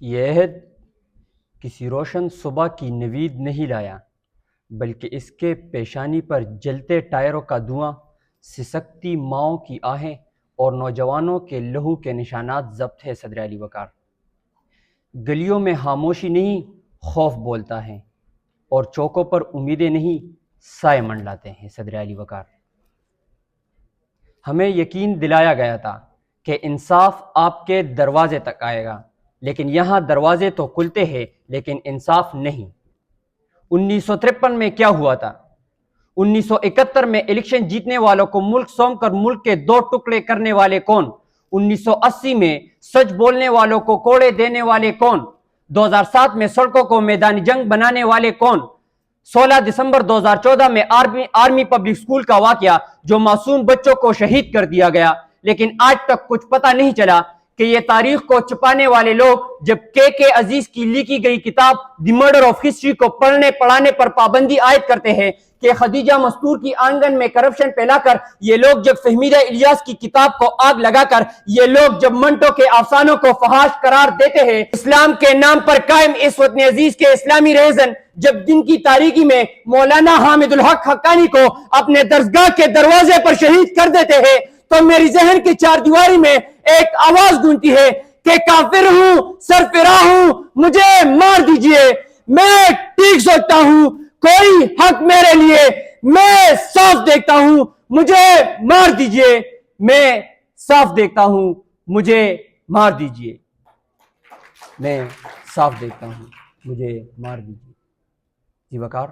یہ عہد کسی روشن صبح کی نوید نہیں لایا، بلکہ اس کے پیشانی پر جلتے ٹائروں کا دھواں، سسکتی ماؤں کی آہیں اور نوجوانوں کے لہو کے نشانات ضبط ہے۔ صدر علی وقار گلیوں میں خاموشی نہیں، خوف بولتا ہے، اور چوکوں پر امیدیں نہیں، سائے منڈلاتے ہیں۔ صدر علی وقار ہمیں یقین دلایا گیا تھا کہ انصاف آپ کے دروازے تک آئے گا، لیکن یہاں دروازے تو کھلتے ہیں لیکن انصاف نہیں۔ 1953 میں کیا ہوا تھا؟ 1971 میں الیکشن جیتنے والوں کو ملک سونپ کر ملک کے دو ٹکڑے کرنے والے کون؟ 1980 میں سچ بولنے والوں کو کوڑے دینے والے کون؟ 2007 میں سڑکوں کو میدان جنگ بنانے والے کون؟ 16 دسمبر 2014 میں آرمی پبلک سکول کا واقعہ جو معصوم بچوں کو شہید کر دیا گیا، لیکن آج تک کچھ پتہ نہیں چلا کہ یہ تاریخ کو چھپانے والے لوگ جب کے عزیز کی لکھی گئی کتاب دی مرڈر آف ہسٹری کو پڑھنے پڑھانے پر پابندی عائد کرتے ہیں کہ خدیجہ مستور کی آنگن میں کرپشن پھیلا کر یہ لوگ جب فہمیدہ الیاس کی کتاب کو آگ لگا کر یہ لوگ جب منٹو کے افسانوں کو فحش قرار دیتے ہیں، اسلام کے نام پر قائم اس وطن عزیز کے اسلامی ریزن جب دن کی تاریکی میں مولانا حامد الحق حقانی کو اپنے درسگاہ کے دروازے پر شہید کر دیتے ہیں، تو میری ذہن کی چار دیواری میں ایک آواز گونجتی ہے کہ کافر ہوں، سرفراہ ہوں، مجھے مار دیجئے، میں ٹھیک سوچتا ہوں، کوئی حق میرے لیے، میں صاف دیکھتا ہوں، مجھے مار دیجئے، میں صاف دیکھتا ہوں، مجھے مار دیجئے، میں صاف دیکھتا ہوں، مجھے مار دیجئے۔ جی وقار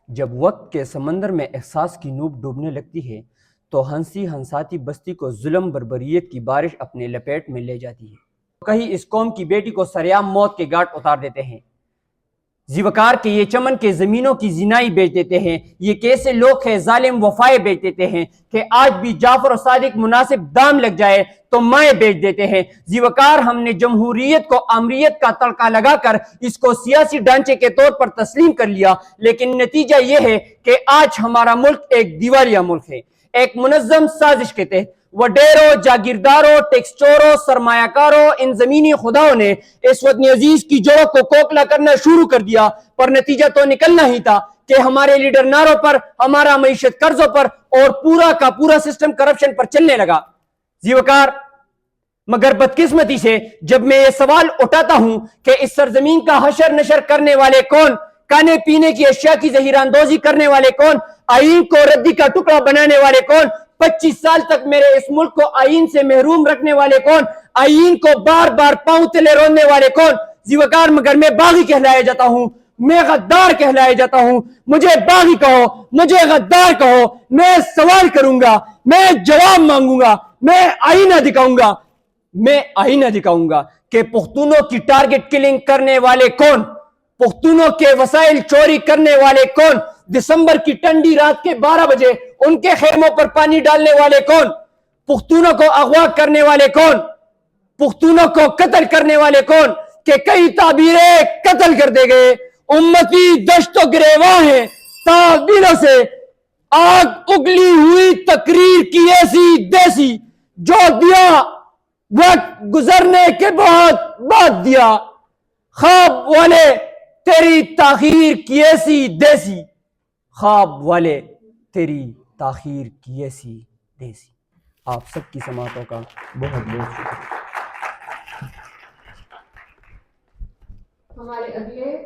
جب وقت کے سمندر میں احساس کی نوب ڈوبنے لگتی ہے تو ہنسی ہنساتی بستی کو ظلم بربریت کی بارش اپنے لپیٹ میں لے جاتی ہے۔ کہیں اس قوم کی بیٹی کو سریعام موت کے گھاٹ اتار دیتے ہیں۔ زیوکار کے یہ چمن کے زمینوں کی زینائی بیچ دیتے ہیں۔ یہ کیسے لوگ ہیں ظالم وفائے بیچ دیتے ہیں کہ آج بھی جعفر و صادق مناسب دام لگ جائے تو مائیں بیچ دیتے ہیں۔ زیوکار ہم نے جمہوریت کو آمریت کا تڑکا لگا کر اس کو سیاسی ڈھانچے کے طور پر تسلیم کر لیا، لیکن نتیجہ یہ ہے کہ آج ہمارا ملک ایک دیوالیہ ملک ہے۔ ایک منظم سازش کے تحت وڈیروں، جاگیرداروں، ٹیکس چوروں، سرمایہ کاروں، ان زمینی خداؤں نے اس وطن عزیز کی جڑوں کو کوکلا کرنا شروع کر دیا، پر نتیجہ تو نکلنا ہی تھا کہ ہمارے لیڈر ناروں پر، ہمارا معیشت قرضوں پر اور پورا کا پورا سسٹم کرپشن پر چلنے لگا۔ زیوکار مگر بدقسمتی سے جب میں یہ سوال اٹھاتا ہوں کہ اس سرزمین کا حشر نشر کرنے والے کون، کھانے پینے کی اشیاء کی زہیر اندوزی کرنے والے کون، آئین کو ردی کا ٹکڑا بنانے والے کون، 25 سال تک میرے اس ملک کو آئین سے محروم رکھنے والے کون، آئین کو بار بار پاؤں تلے رونے والے کون؟ زیوکار مگر میں باغی کہلایا جاتا ہوں، میں غدار کہلایا جاتا ہوں، مجھے باغی کہو، مجھے غدار کہو، میں سوال کروں گا، میں جواب مانگوں گا، میں آئینہ دکھاؤں گا، میں آئینہ دکھاؤں گا کہ پختونوں کی ٹارگٹ کلنگ کرنے والے کون، پختونوں کے وسائل چوری کرنے والے کون، دسمبر کی ٹھنڈی رات کے 12 بجے ان کے خیموں پر پانی ڈالنے والے کون، پختونوں کو اغوا کرنے والے کون، پختونوں کو قتل کرنے والے کون، کہ کئی تعبیریں قتل کر دے گئے، امتی دشت و گریواں ہیں تعبیروں سے، آگ اگلی ہوئی تقریر کی ایسی دیسی، جو دیا وقت گزرنے کے بعد دیا، خواب والے تیری تاخیر کی ایسی دیسی، خواب والے تیری تاخیر کی ایسی دیسی۔ آپ سب کی سماعتوں کا بہت بہت شکریہ۔ ہمارے اگلے